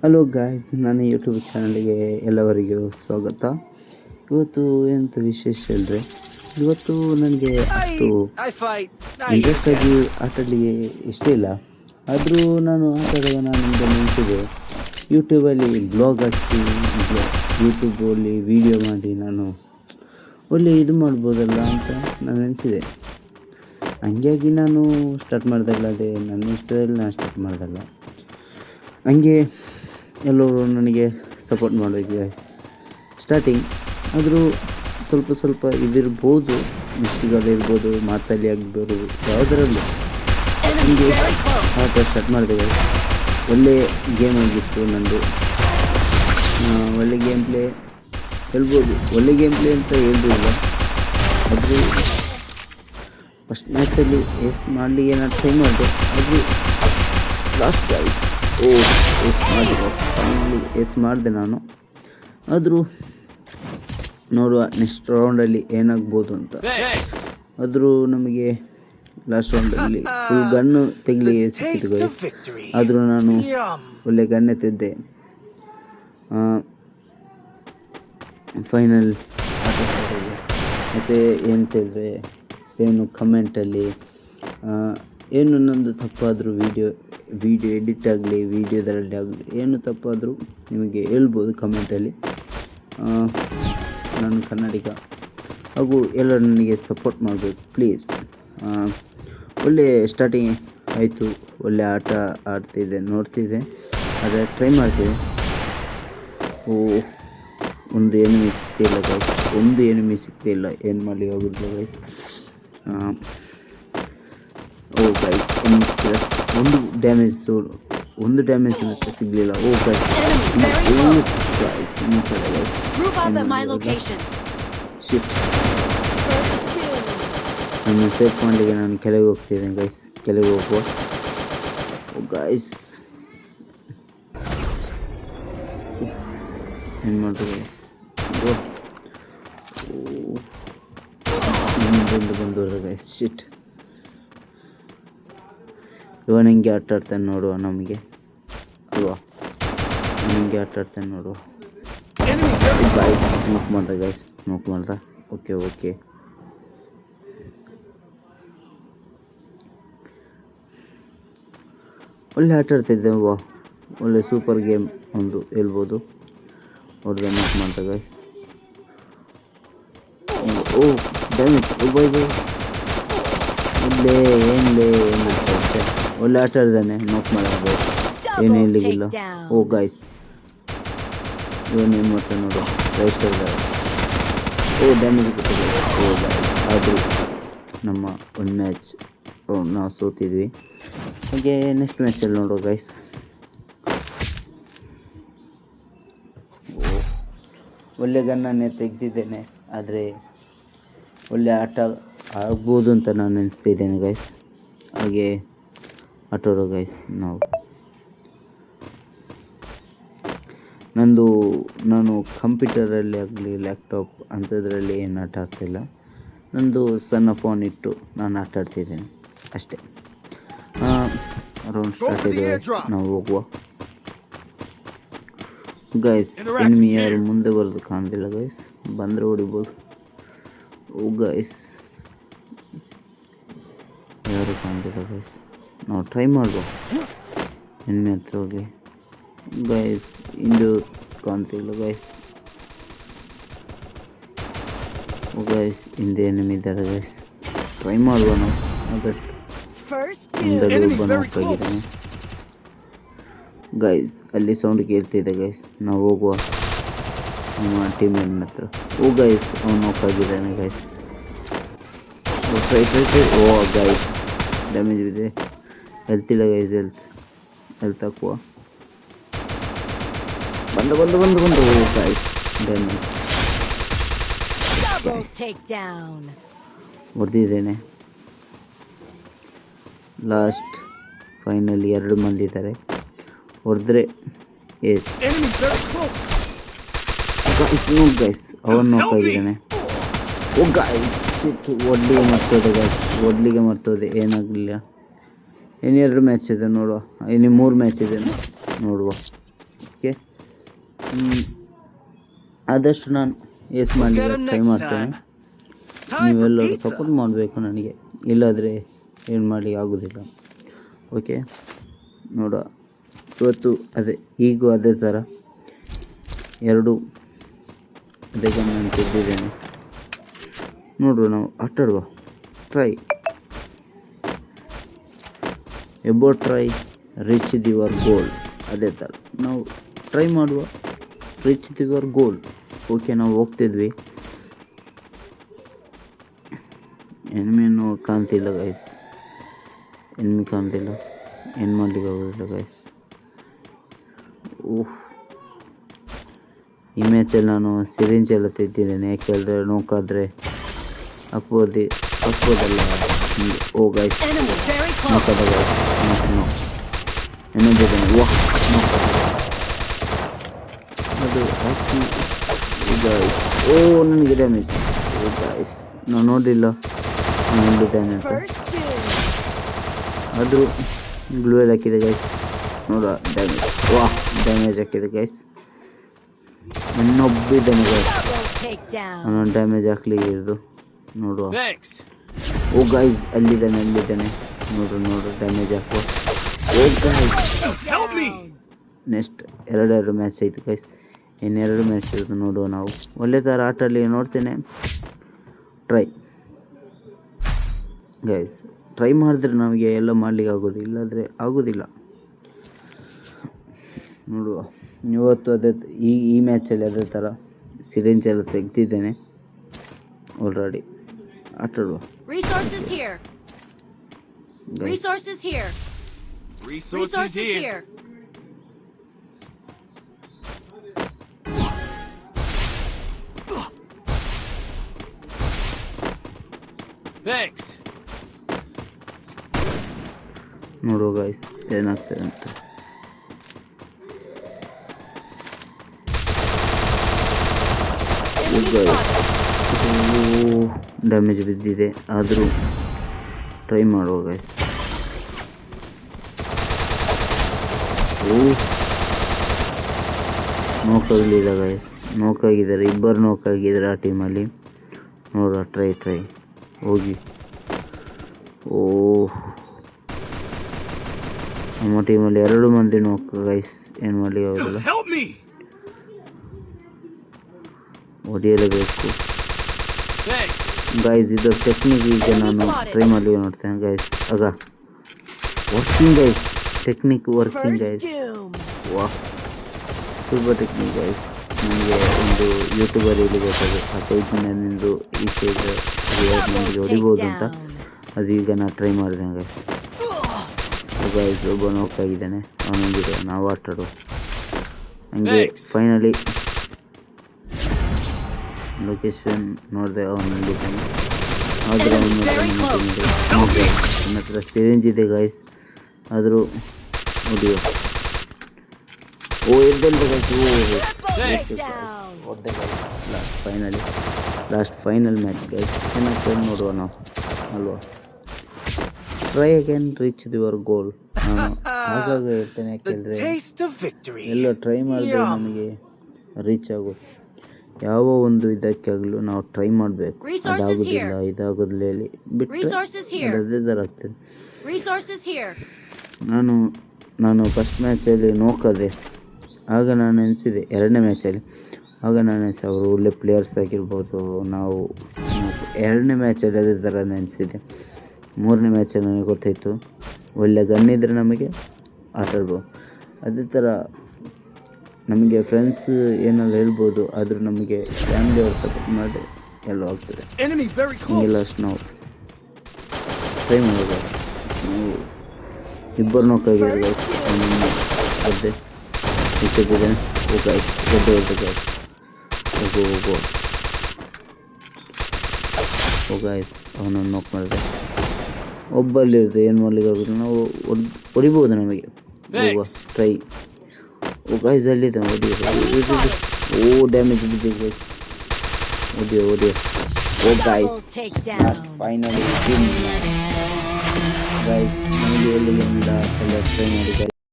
Hello guys, ನನ್ನ YouTube ಚಾನಲ್ಗೆ ಎಲ್ಲವರಿಗೂ ಸ್ವಾಗತ. ಇವತ್ತು ಎಂತ ವಿಶೇಷ ಅಂದರೆ, ಇವತ್ತು ನನಗೆ ಅಷ್ಟು ಇಂಟ್ರೆಸ್ಟ್ ಆಗಿ ಆಟಾಡಲಿಕ್ಕೆ ಇಷ್ಟ ಇಲ್ಲ. ಆದರೂ ನಾನು ಆಟಾಡುವಾಗ ನಾನು ನೆನೆಸಿದೆ, ಯೂಟ್ಯೂಬಲ್ಲಿ ಬ್ಲಾಗ್ ಹಾಕಿ ಯೂಟ್ಯೂಬಲ್ಲಿ ವೀಡಿಯೋ ಮಾಡಿ ನಾನು ಒಳ್ಳೆ ಇದು ಮಾಡ್ಬೋದಲ್ಲ ಅಂತ ನಾನು ನೆನೆಸಿದೆ. ಹಂಗಾಗಿ ನಾನು ಸ್ಟಾರ್ಟ್ ಮಾಡ್ದಲ್ಲ, ಅದೇ ನನ್ನ ಇಷ್ಟದಲ್ಲಿ ನಾನು ಸ್ಟಾರ್ಟ್ ಮಾಡ್ದಲ್ಲ. ಹಂಗೆ ಎಲ್ಲರೂ ನನಗೆ ಸಪೋರ್ಟ್ ಮಾಡಬೇಕು ಗಾಯ್ಸ್. ಸ್ಟಾರ್ಟಿಂಗ್ ಆದರೂ ಸ್ವಲ್ಪ ಇದಿರ್ಬೋದು, ಮಿಸ್ಟೇಕಲ್ಲಿರ್ಬೋದು, ಮಾತಲ್ಲಿ ಆಗ್ಬೋದು, ಯಾವುದರಲ್ಲೂ ಹೀಗೆ ಆಟ ಸ್ಟಾರ್ಟ್ ಮಾಡಿದೆ ಗಾಯ್ಸ್. ಒಳ್ಳೆ ಗೇಮ್ ಆಗಿತ್ತು ನಂದು. ಒಳ್ಳೆ ಗೇಮ್ ಪ್ಲೇ ಹೇಳ್ಬೋದು, ಒಳ್ಳೆ ಗೇಮ್ ಪ್ಲೇ ಅಂತ ಹೇಳ್ಬೋದಿಲ್ಲ. ಅದು ಫಸ್ಟ್ ಮ್ಯಾಚಲ್ಲಿ ಎಸ್ ಮಾಡಲಿಕ್ಕೆ ನಾನು ಟ್ರೈ ಮಾಡಿದೆ, ಅದು ಲಾಸ್ಟ್ ಗಾಯ್ಸ್ ಎಸ್ ಮಾಡಿದೆ ನಾನು. ಆದರೂ ನೋಡುವ ನೆಕ್ಸ್ಟ್ ರೌಂಡಲ್ಲಿ ಏನಾಗ್ಬೋದು ಅಂತ. ಆದರೂ ನಮಗೆ ಲಾಸ್ಟ್ ರೌಂಡಲ್ಲಿ ಫುಲ್ ಗನ್ನು ತೆಗಲಿಕ್ಕೆ ಸಿಕ್ಕಿತು ಗೈಸ್. ಆದರೂ ನಾನು ಒಳ್ಳೆ ಗನ್ನೇ ತೆಗೆದೆ. ಫೈನಲ್ ಆಟ ಸ್ಟಾರ್ಟ್. ಮತ್ತು ಎಂತಂದರೆ, ಏನು ಕಮೆಂಟಲ್ಲಿ ಏನು ನಂದು ತಪ್ಪಾದರೂ ವಿಡಿಯೋ ಎಡಿಟ್ ಆಗಲಿ, ವಿಡಿಯೋದರಲ್ಲಿ ಆಗಲಿ ಏನು ತಪ್ಪಾದರೂ ನಿಮಗೆ ಹೇಳ್ಬೋದು ಕಮೆಂಟಲ್ಲಿ. ನಾನು ಕನ್ನಡಿಗ, ಹಾಗೂ ಎಲ್ಲರೂ ನನಗೆ ಸಪೋರ್ಟ್ ಮಾಡಬೇಕು ಪ್ಲೀಸ್. ಒಳ್ಳೆ ಸ್ಟಾರ್ಟಿಂಗ್ ಆಯಿತು, ಒಳ್ಳೆ ಆಟ ಆಡ್ತಿದ್ದೆ, ನೋಡ್ತಿದ್ದೆ, ಆದರೆ ಟ್ರೈ ಮಾಡ್ತಿದ್ದೆ. ಒಂದು ಎನಿಮಿ ಸಿಗ್ತಿಲ್ಲ ಗೈಸ್, ಸಿಗ್ತಿಲ್ಲ, ಏನು ಮಾಡಲಿ ಹೋಗಿದ್ದೆ ಗೈಸ್. ಗೈಸ್ ಒಂದು ಡ್ಯಾಮೇಜ್ ಸಿಗಲಿಲ್ಲ. ನನ್ನ ಸೇಫ್ ಮಾಡಲಿಕ್ಕೆ ನಾನು ಕೆಳಗೆ ಹೋಗ್ತಿದ್ದೇನೆ ಗೈಸ್. ಕೆಳಗೆ ಹೋಗುವ ಗೈಸ್, ಏನು ಮಾಡ್ತಾರೆ ಬಂದವ್ರೆ ಗೈಸ್. ಶಿಟ್, ಇವನು ಹೆಂಗೆ ಆಟ ಆಡ್ತಾನೆ ನೋಡುವ, ನಮಗೆ ಅಲ್ವಾ, ಹೆಂಗೆ ಆಟ ಆಡ್ತಾನೆ ನೋಡುವ. ಗೈಸ್ ನೋಕ್ ಮಾಡ್ದ. ಓಕೆ ಒಳ್ಳೆ ಆಟ ಆಡ್ತಿದ್ದೆ. ಒಳ್ಳೆ ಸೂಪರ್ ಗೇಮ್ ಒಂದು ಹೇಳ್ಬೋದು. ಅವ್ರದ್ದು ನೋಕ್ ಮಾಡ್ದ ಗೈಸ್. ಡ್ಯಾಮೇಜ್ ಒಳ್ಳೆ ಆಟ ಆಡ್ದಾನೆ, ನೋಕ್ ಮಾಡೋದು ಏನು ಹೇಳಿಗಿಲ್ಲ. ಗೈಸ್, ಇವನೇನು ಮಾಡ್ತಾನೆ ನೋಡು, ರೈಟ್ ಡ್ಯಾಮೇಜ್ ಕೊಟ್ಟಿದೆ. ಗೈಸ್, ಆದರೂ ನಮ್ಮ ಒಂದು ಮ್ಯಾಚ್ ನಾವು ಸೋತಿದ್ವಿ. ಹಾಗೆ ನೆಕ್ಸ್ಟ್ ಮ್ಯಾಚಲ್ಲಿ ನೋಡೋ ಗೈಸ್. ಒಳ್ಳೆ ಗನ್ನನ್ನೇ ತೆಗೆದಿದ್ದೇನೆ, ಆದರೆ ಒಳ್ಳೆ ಆಟ ಆಗ್ಬೋದು ಅಂತ ನಾನು ನೆನೆಸ್ತಿದ್ದೇನೆ ಗೈಸ್. ಹಾಗೆ ಆಟೋಡೋ ಗೈಸ್. ನಾನು ಕಂಪ್ಯೂಟರಲ್ಲಿ ಆಗಲಿ, ಲ್ಯಾಪ್ಟಾಪ್ ಅಂಥದ್ರಲ್ಲಿ ಏನು ಆಟ ಆಡ್ತಿಲ್ಲ. ನಂದು ಸಣ್ಣ ಫೋನ್ ಇಟ್ಟು ನಾನು ಆಟ ಆಡ್ತಿದ್ದೇನೆ ಅಷ್ಟೇ. ರೌಂಡ್ ಸ್ಟಾರ್ಟ್ ಇದೆ, ನಾವು ಹೋಗುವ ಗೈಸ್. ಎನಿಮಿ ಯಾರು ಮುಂದೆ ಬರೋದು ಕಾಣಲಿಲ್ಲ ಗೈಸ್, ಬಂದರೆ ಹೊಡಿಬೋದು. ಗೈಸ್, ಯಾರು ಕಾಣಲಿಲ್ಲ ಗೈಸ್, ನಾವು ಟ್ರೈ ಮಾಡುವ ಎನಿಮಿ ಹತ್ರ ಹೋಗಿ. ಗೈಸ್, ಇಂದು ಕಾಣ್ತಿಲ್ಲ ಗೈಸ್. ಹಿಂದೆ ಎನಿಮಿ ಇದ್ದಾರೆ ಗೈಸ್, ಟ್ರೈ ಮಾಡುವ ನಾವು ಆದಷ್ಟು. ಹಿಂದಲ್ಲಿ ಒಬ್ಬ ನೋಡ್ತಾಗಿದ್ದಾನೆ ಗೈಸ್, ಅಲ್ಲಿ ಸೌಂಡ್ ಕೇಳ್ತಿದೆ ಗೈಸ್. ನಾವು ಹೋಗುವ ನಮ್ಮ ಟೀಮೇಟ್ ಹತ್ರ. ಗೈಸ್, ಅವನು ನೋಕಾಗಿದ್ದಾನೆ ಗೈಸ್. ಗೈಸ್, ಡ್ಯಾಮೇಜ್ ಇದೆ, ಹೆಲ್ತಿಲ್ಲ ಗೈಸ್. ಹೆಲ್ತ್ ಹಾಕುವ. ಬಂದು ಗೈಸ್, ಡ್ಯಾಮೇಜ್ ಹೊಡೆದಿದ್ದೇನೆ. ಲಾಸ್ಟ್ ಫೈನಲ್ 2 ಮಂದಿ ಇದ್ದಾರೆ. ಹೊಡೆದ್ರೆ ಎಸ್ ಗೈಸ್, ಅವನು ನೋಕಾಗಿದ್ದಾನೆ. ಗೈಸ್, ಒಡ್ಲಿಗೆ ಮರ್ತೋದೆ, ಏನಾಗಲಿಲ್ಲ. ಇನ್ನು 2 ಮ್ಯಾಚ್ ಇದೆ ನೋಡುವ, ಇನ್ನು 3 ಮ್ಯಾಚ್ ಇದೆ ನೋಡುವ. ಓಕೆ. ಆದಷ್ಟು ನಾನು ಏಸ್ ಮಾಡಲಿಕ್ಕೆ ಟ್ರೈ ಮಾಡ್ತೇನೆ. ನೀವೆಲ್ಲರೂ ಸಪೋರ್ಟ್ ಮಾಡಬೇಕು ನನಗೆ, ಇಲ್ಲಾದರೆ ಏನು ಮಾಡಲಿಕ್ಕೆ ಆಗೋದಿಲ್ಲ. ಓಕೆ ನೋಡ, ಇವತ್ತು ಈಗೂ ಅದೇ ಥರ ಎರಡು ಅದೇ ಗನ್ ನಾನು ತೆಗೆದಿದ್ದೇನೆ. ನೋಡುವ, ನಾವು ಆಟಾಡುವ. Try about try reach your goal. ಅದೇ ಥರ ನಾವು ಟ್ರೈ ಮಾಡುವ, ರೀಚ್ ಯುವರ್ ಗೋಲ್. ಓಕೆ, ನಾವು ಹೋಗ್ತಿದ್ವಿ. ಎನಿಮಿಯನ್ನು ಕಾಣ್ತಿಲ್ಲ ಗೈಸ್, ಎನಿಮಿ ಕಾಣ್ತಿಲ್ಲ, ಏನು ಮಾಡಲಿಕ್ಕೆ ಆಗೋದಿಲ್ಲ ಗೈಸ್. ಓಹ್, ಈ ಮ್ಯಾಚಲ್ಲಿ ನಾನು ಸಿರಿಂಜ್ ಎಲ್ಲ ತೆಗೆದಿದ್ದೇನೆ, ಯಾಕೆಂದರೆ ನೋಕಾದರೆ ಹಾಕ್ಬೋದಲ್ಲ. ಓ ಗೈಸ್, ನೋಕದ ಗೈಸ್, ಇನ್ನೊಂದಿದ್ದೇನೆ. ವಾಹ್, ಅದು ಹಾಕಿ ಗೈಸ್. ಓ, ನನಗೆ ಡ್ಯಾಮೇಜ್. ಓ ಗೈಸ್, ನಾನು ನೋಡಲಿಲ್ಲ ಡ್ಯಾಮೇಜ್ ಅಂತ. ಆದರೂ ಗ್ಲೂಯಲ್ಲಿ ಹಾಕಿದೆ ಗೈಸ್. ನೋಡ ಡ್ಯಾಮೇಜ್. ವಾಹ್, ಡ್ಯಾಮೇಜ್ ಹಾಕಿದೆ ಗೈಸ್. ಇನ್ನೊಬ್ಬಿದ್ದಾನೆ ಗೈಸ್, ನಾನು ಡ್ಯಾಮೇಜ್ ಹಾಕ್ಲಿಕ್ಕೆ ಇರೋದು. ನೋಡುವ. ಓ ಗೈಸ್, ಅಲ್ಲಿದ್ದಾನೆ. ನೋಡು ಡ್ಯಾಮೇಜ್ ಹಾಕುವ. ಓ ಗೈಸ್, ನೆಕ್ಸ್ಟ್ ಎರಡು ಮ್ಯಾಚ್ ಆಯಿತು ಗೈಸ್. ಇನ್ನೆರಡು ಮ್ಯಾಚ್ ಇರೋದು. ನೋಡುವ, ನಾವು ಒಳ್ಳೆ ಥರ ಆಟಲ್ಲಿ ನೋಡ್ತೇನೆ. ಟ್ರೈ ಗೈಸ್, ಟ್ರೈ ಮಾಡಿದ್ರೆ ನಮಗೆ ಎಲ್ಲ ಮಾಡಲಿಕ್ಕೆ ಆಗೋದು, ಇಲ್ಲಾದರೆ ಆಗೋದಿಲ್ಲ. ನೋಡುವ, ಇವತ್ತು ಈ ಮ್ಯಾಚಲ್ಲಿ ಅದೇ ಥರ ಸಿರಿಂಜ್ ಎಲ್ಲ ತೆಗೆದಿದ್ದೇನೆ ಆಲ್ರೆಡಿ. ಆಟಾಡುವ. ನೋಡುವ ಗೈಸ್ ಏನಾಗ್ತದೆ ಅಂತ. ಡ್ಯಾಮೇಜ್ ಬಿದ್ದಿದೆ, ಆದರೂ ಟ್ರೈ ಮಾಡುವ ಗೈಸ್. ನೋಕಾಗಲಿಲ್ಲ ಗೈಸ್, ನೋಕಾಗಿದ್ದಾರೆ, ಇಬ್ಬರು ನೋಕಾಗಿದ್ದಾರೆ ಆ ಟೀಮಲ್ಲಿ. ನೋಡುವ, ಟ್ರೈ ಹೋಗಿ. ಓ, ನಮ್ಮ ಟೀಮಲ್ಲಿ 2 ಮಂದಿ ನೋಕ ಗೈಸ್, ಏನು ಮಾಡಲಿಕ್ಕೆ ಆಗೋದಿಲ್ಲ. ಹೊಡಿಯಲೇಬೇಕು ಗೈಸ್. ಇದು ಟೆಕ್ನಿಕ್ ಈಗ ನಾನು ಟ್ರೈ ಮಾಡಲಿಕ್ಕೆ ನೋಡ್ತೇನೆ ಗೈಸ್. ಆಗ working guys, technique working guys. ವಾಹ್, ಸೂಪರ್ ಟೆಕ್ನಿಕ್ ಗೈಸ್. ನನಗೆ ಒಂದು ಯೂಟ್ಯೂಬರ್ ಇಲ್ಲಿ ಗೊತ್ತಾಗ ಆ ಸೈಜ್ನ ನಿಂದು ಈ ಸೈಜ್ ನನಗೆ ಹೊಡಿಬೋದು ಅಂತ, ಅದು ಈಗ ನಾನು ಟ್ರೈ ಮಾಡಿದ್ದೇನೆ ಗೈಸ್. ಗೈಸ್, ಒಬ್ಬ ನೋಕಾಗಿದ್ದಾನೆ, ಅವನೊಂದಿದೆ ನಾವು ಆಟಾಡುವ. ಹಂಗೆ ಫೈನಲಿ ಲೊಕೇಶನ್ ನೋಡಿದೆ, ಅವನಲ್ಲಿದ್ದಾನೆ. ಆದರೆ ನನ್ನ ಹತ್ರ ಸಿರಿಂಜ್ ಇದೆ ಗೈಸ್, ಆದರೂ ಹೊಡಿಯೋ. ಓ, ಎದ್ದೆಲ್ಲ ಗೈಸ್. ಹೊಡೆದೆ ಗೈಸ್. Final match guys. ಏನಾಗ್ತದೆ ನೋಡುವ ನಾವು, ಅಲ್ವಾ. Try again reach your goal. ನಾನು ಆಗಾಗ ಹೇಳ್ತೇನೆ, ಯಾಕೆಂದರೆ ಎಲ್ಲ ಟ್ರೈ ಮಾಡಿದ್ರೆ ನಮಗೆ ರೀಚ್ ಆಗೋದು. ಯಾವ ಒಂದು ಇದಕ್ಕಾಗಲೂ ನಾವು ಟ್ರೈ ಮಾಡಬೇಕು. ಅದಾಗೋದಿಲ್ಲ, ಇದಾಗೋದಿಲ್ಲ ಬಿಟ್ಟರೆ ಅದೇ ಥರ ಆಗ್ತದೆ. ನಾನು ಫಸ್ಟ್ ಮ್ಯಾಚಲ್ಲಿ ನೋಕದೆ, ಆಗ ನಾನು ಎನಿಸಿದೆ. ಎರಡನೇ ಮ್ಯಾಚಲ್ಲಿ ಆಗ ನಾನು ಎನಿಸಿ ಅವರು ಒಳ್ಳೆ ಪ್ಲೇಯರ್ಸ್ ಆಗಿರ್ಬೋದು. ನಾವು ಎರಡನೇ ಮ್ಯಾಚಲ್ಲಿ ಅದೇ ಥರ ನೆನೆಸಿದೆ. ಮೂರನೇ ಮ್ಯಾಚಲ್ಲಿ ನನಗೆ ಗೊತ್ತಾಯಿತು, ಒಳ್ಳೆ ಗನ್ನಿದ್ರೆ ನಮಗೆ ಆಟಾಡ್ಬೋದು. ಅದೇ ಥರ ನಮಗೆ ಫ್ರೆಂಡ್ಸ್ ಏನೆಲ್ಲ ಹೇಳ್ಬೋದು, ಆದರೂ ನಮಗೆ ಫ್ಯಾಮಿಲಿಯವರು ಸಪೋರ್ಟ್ ಮಾಡಿ ಎಲ್ಲ ಆಗ್ತದೆ. ಹೀಗೆಲ್ಲ ಅಷ್ಟು ನಾವು ಟ್ರೈ ಮಾಡೋದು. ನಾವು ಇಬ್ಬರು ನೋಕಾಗಿದ್ದಾರೆ ಗೈಸ್. ಅದೇ ಇಟ್ಟಿದ್ದೇನೆ. ಗೈಸ್, ಗೈಸ್, ಗೈಸ್, ಅವನನ್ನು ನೋಕ್ ಮಾಡಿದೆ. ಒಬ್ಬಲ್ಲಿರುತ್ತೆ, ಏನು ಮಾಡ್ಲಿಕ್ಕೆ ಆಗೋದು, ನಾವು ಹೊಡಿಬೋದು ನಮಗೆ. ಹೋಗುವ, ಟ್ರೈ. ಓ ಗೈಸ್, ಅಲ್ಲಿದೆ, ಓ ಡ್ಯಾಮೇಜ್ ಬಿದ್ದಿದೆ ಗೈಸ್. ಹೊಡಿಯೋ. ಓ ಗೈಸ್, ಫೈನಲಿ ಗೈಸ್, ನಮಗೆ ಎಲ್ಲಿಂದ ಎಲ್ಲ ಟ್ರೈ ಮಾಡಿ.